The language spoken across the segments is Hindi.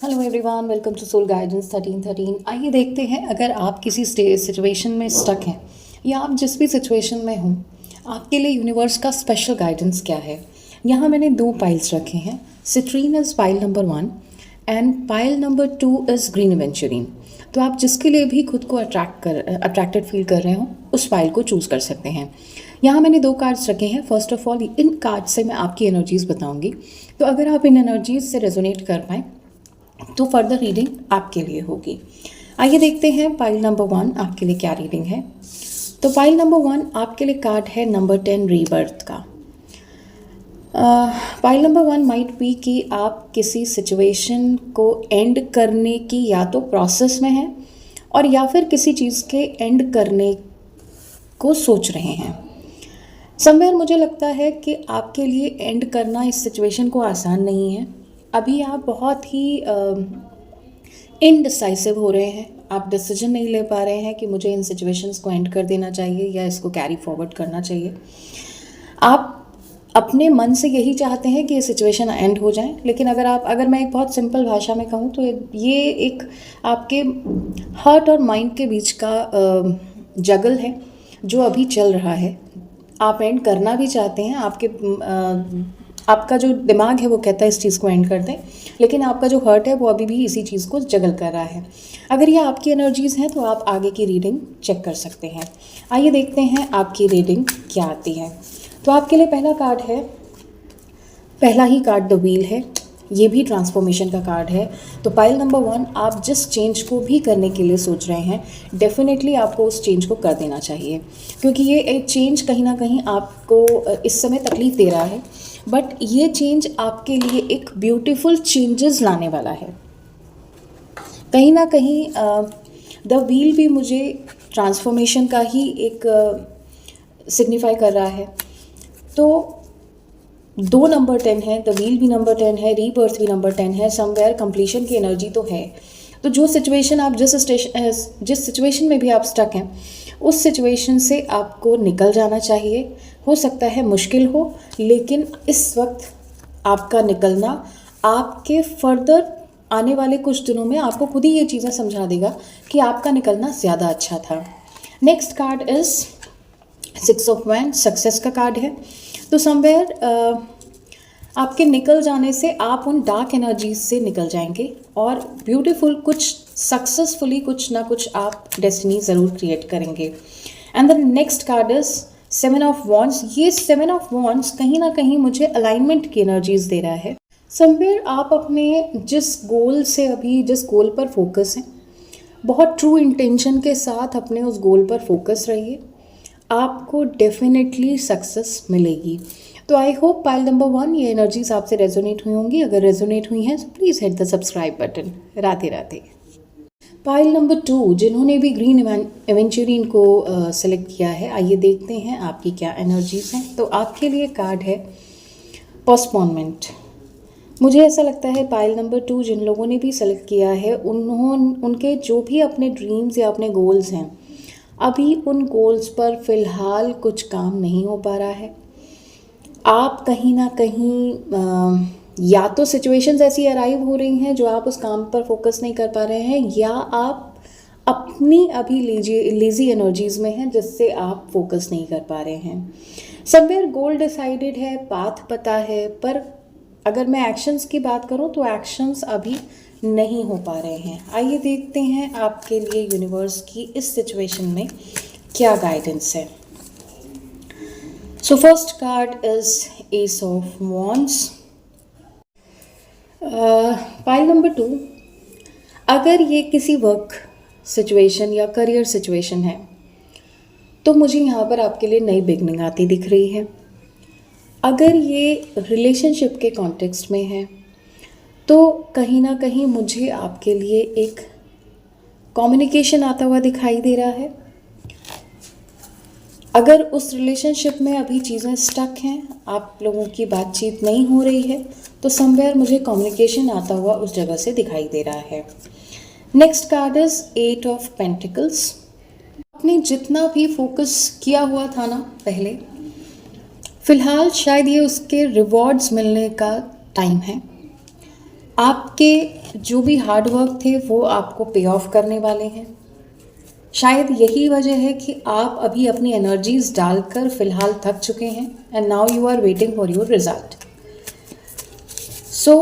Hello everyone, welcome to soul guidance 1313। आइए देखते हैं, अगर आप किसी सिचुएशन में स्टक हैं या आप जिस भी सिचुएशन में हों, आपके लिए यूनिवर्स का स्पेशल गाइडेंस क्या है। यहाँ मैंने दो पाइल्स रखे हैं। Citrine is pile number 1 and pile number 2 is green aventurine. तो आप जिसके लिए भी खुद को अट्रैक्टेड फील कर रहे हो, उस पाइल को चूज़ कर सकते हैं। यहाँ मैंने दो कार्ड्स रखे हैं। First of all, in card से मैं आपकी एनर्जीज़ बताऊँगी, तो अगर आप इन एनर्जीज़ से रेजोनेट कर पाएँ तो फर्दर रीडिंग आपके लिए होगी। आइए देखते हैं पाइल नंबर 1 आपके लिए क्या रीडिंग है। तो पाइल नंबर 1 आपके लिए कार्ड है नंबर 10 रीबर्थ का। पाइल नंबर 1 माइट बी कि आप किसी सिचुएशन को एंड करने की या तो प्रोसेस में हैं और या फिर किसी चीज़ के एंड करने को सोच रहे हैं। समवेयर मुझे लगता है कि आपके लिए एंड करना इस सिचुएशन को आसान नहीं है। अभी आप बहुत ही इनडिसाइसिव हो रहे हैं। आप डिसीजन नहीं ले पा रहे हैं कि मुझे इन सिचुएशंस को एंड कर देना चाहिए या इसको कैरी फॉरवर्ड करना चाहिए। आप अपने मन से यही चाहते हैं कि ये सिचुएशन एंड हो जाए, लेकिन अगर मैं एक बहुत सिंपल भाषा में कहूँ तो ये एक आपके हार्ट और माइंड के बीच का जगल है जो अभी चल रहा है। आप एंड करना भी चाहते हैं, आपका जो दिमाग है वो कहता है इस चीज़ को एंड कर दें, लेकिन आपका जो हर्ट है वो अभी भी इसी चीज़ को जगल कर रहा है। अगर ये आपकी एनर्जीज़ हैं तो आप आगे की रीडिंग चेक कर सकते हैं। आइए देखते हैं आपकी रीडिंग क्या आती है। तो आपके लिए पहला कार्ड है, पहला ही कार्ड द व्हील है। ये भी ट्रांसफॉर्मेशन का कार्ड है। तो पाइल नंबर 1, आप जिस चेंज को भी करने के लिए सोच रहे हैं, डेफिनेटली आपको उस चेंज को कर देना चाहिए, क्योंकि ये एक चेंज कहीं ना कहीं आपको इस समय तकलीफ़ दे रहा है, बट ये चेंज आपके लिए एक ब्यूटीफुल चेंजेस लाने वाला है। कहीं ना कहीं द व्हील भी मुझे ट्रांसफॉर्मेशन का ही एक सिग्निफाई कर रहा है। तो 2 नंबर 10 है, द व्हील भी नंबर 10 है, रीबर्थ भी नंबर 10 है। समवेयर कंप्लीशन की एनर्जी तो है। तो जो सिचुएशन आप जिस सिचुएशन में भी आप स्टक हैं, उस सिचुएशन से आपको निकल जाना चाहिए। हो सकता है मुश्किल हो, लेकिन इस वक्त आपका निकलना आपके फर्दर आने वाले कुछ दिनों में आपको खुद ही ये चीज़ें समझा देगा कि आपका निकलना ज़्यादा अच्छा था। Next card is 6 of wands, success का कार्ड है। तो समवेयर आपके निकल जाने से आप उन डार्क एनर्जीज से निकल जाएंगे और ब्यूटीफुल कुछ सक्सेसफुली कुछ ना कुछ आप डेस्टिनी ज़रूर क्रिएट करेंगे। And the next card is 7 of wands. ये 7 ऑफ वॉन्ड्स कहीं ना कहीं मुझे अलाइनमेंट की एनर्जीज दे रहा है। समवेयर आप अपने जिस गोल पर फोकस हैं, बहुत ट्रू इंटेंशन के साथ अपने उस गोल पर फोकस रहिए, आपको डेफिनेटली सक्सेस मिलेगी। तो आई होप पाइल नंबर 1 ये एनर्जीज आपसे रेजोनेट हुई होंगी। अगर रेजोनेट हुई हैं तो please hit the subscribe button. Radhe Radhe. Pile number 2 जिन्होंने भी ग्रीन एवेंचुरिन को सेलेक्ट किया है, आइए देखते हैं आपकी क्या एनर्जीज हैं। तो आपके लिए कार्ड है पोस्टपोनमेंट। मुझे ऐसा लगता है पाइल नंबर 2 जिन लोगों ने भी सेलेक्ट किया है, उनके जो भी अपने ड्रीम्स या अपने गोल्स हैं, अभी उन गोल्स पर फ़िलहाल कुछ काम नहीं हो पा रहा है। आप कहीं ना कहीं या तो सिचुएशंस ऐसी अराइव हो रही हैं जो आप उस काम पर फोकस नहीं कर पा रहे हैं, या आप अपनी अभी लेजी एनर्जीज़ में हैं जिससे आप फोकस नहीं कर पा रहे हैं। समवेयर गोल डिसाइडेड है, पाथ पता है, पर अगर मैं एक्शंस की बात करूं तो एक्शंस अभी नहीं हो पा रहे हैं। आइए देखते हैं आपके लिए यूनिवर्स की इस सिचुएशन में क्या गाइडेंस है। So first card is S of wands. Pile number 2, अगर ये किसी वर्क सिचुएशन या करियर सिचुएशन है तो मुझे यहाँ पर आपके लिए नई बिगनिंग आती दिख रही है। अगर ये रिलेशनशिप के कॉन्टेक्स्ट में है तो कहीं ना कहीं मुझे आपके लिए एक कम्युनिकेशन आता हुआ दिखाई दे रहा है। अगर उस रिलेशनशिप में अभी चीज़ें स्टक हैं, आप लोगों की बातचीत नहीं हो रही है, तो समवेयर मुझे कम्युनिकेशन आता हुआ उस जगह से दिखाई दे रहा है। Next card is 8 of pentacles. आपने जितना भी फोकस किया हुआ था ना पहले, फ़िलहाल शायद ये उसके रिवॉर्ड्स मिलने का टाइम है। आपके जो भी हार्ड वर्क थे वो आपको पे ऑफ करने वाले हैं। शायद यही वजह है कि आप अभी अपनी एनर्जीज डालकर फ़िलहाल थक चुके हैं and now you are waiting for your result. So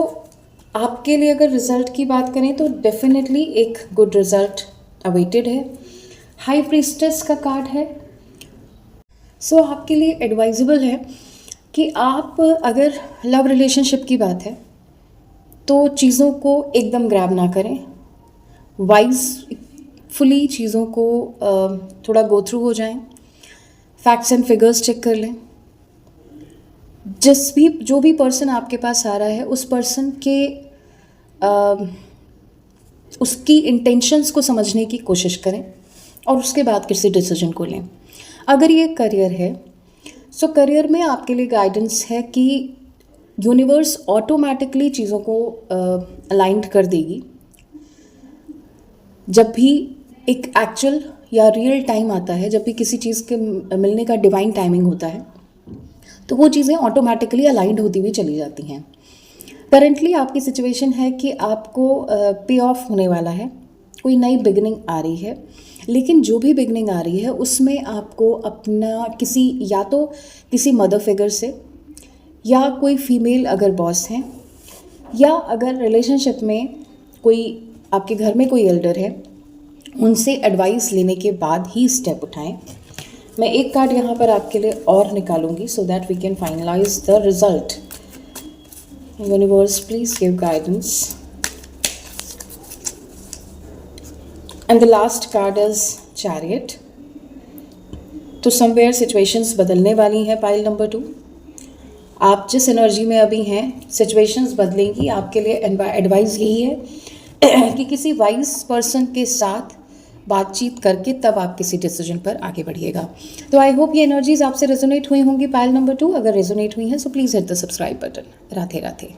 आपके लिए अगर रिज़ल्ट की बात करें तो डेफिनेटली एक गुड रिज़ल्ट अवेटेड है। हाई प्रीस्टेस का कार्ड है। सो आपके लिए एडवाइजेबल है कि आप अगर लव रिलेशनशिप की बात है तो चीज़ों को एकदम ग्रैब ना करें, फुली चीज़ों को थोड़ा गो थ्रू हो जाएं, फैक्ट्स एंड फिगर्स चेक कर लें। जो भी पर्सन आपके पास आ रहा है उस पर्सन के उसकी इंटेंशंस को समझने की कोशिश करें और उसके बाद किसी डिसीजन को लें। अगर ये करियर है सो करियर में आपके लिए गाइडेंस है कि यूनिवर्स ऑटोमेटिकली चीज़ों को अलाइंड कर देगी। जब भी एक एक्चुअल या रियल टाइम आता है, जब भी किसी चीज़ के मिलने का डिवाइन टाइमिंग होता है तो वो चीज़ें ऑटोमेटिकली अलाइंड होती हुई चली जाती हैं। करंटली आपकी सिचुएशन है कि आपको पे ऑफ होने वाला है, कोई नई बिगनिंग आ रही है, लेकिन जो भी बिगनिंग आ रही है उसमें आपको अपना या तो किसी मदर फिगर से, या कोई फीमेल अगर बॉस हैं, या अगर रिलेशनशिप में कोई आपके घर में कोई एल्डर है, उनसे एडवाइस लेने के बाद ही स्टेप उठाएं। मैं एक कार्ड यहाँ पर आपके लिए और निकालूंगी so that we can finalize the result. Universe please give guidance. And the last card is chariot. तो समवेयर सिचुएशंस बदलने वाली हैं पाइल नंबर 2। आप जिस एनर्जी में अभी हैं सिचुएशंस बदलेंगी। आपके लिए एडवाइस यही है कि किसी वाइज पर्सन के साथ बातचीत करके तब आप किसी डिसीजन पर आगे बढ़िएगा। तो आई होप ये एनर्जीज आपसे रेजोनेट हुई होंगी पाइल नंबर 2। अगर रेजोनेट हुई हैं so please hit the subscribe button. Radhe Radhe.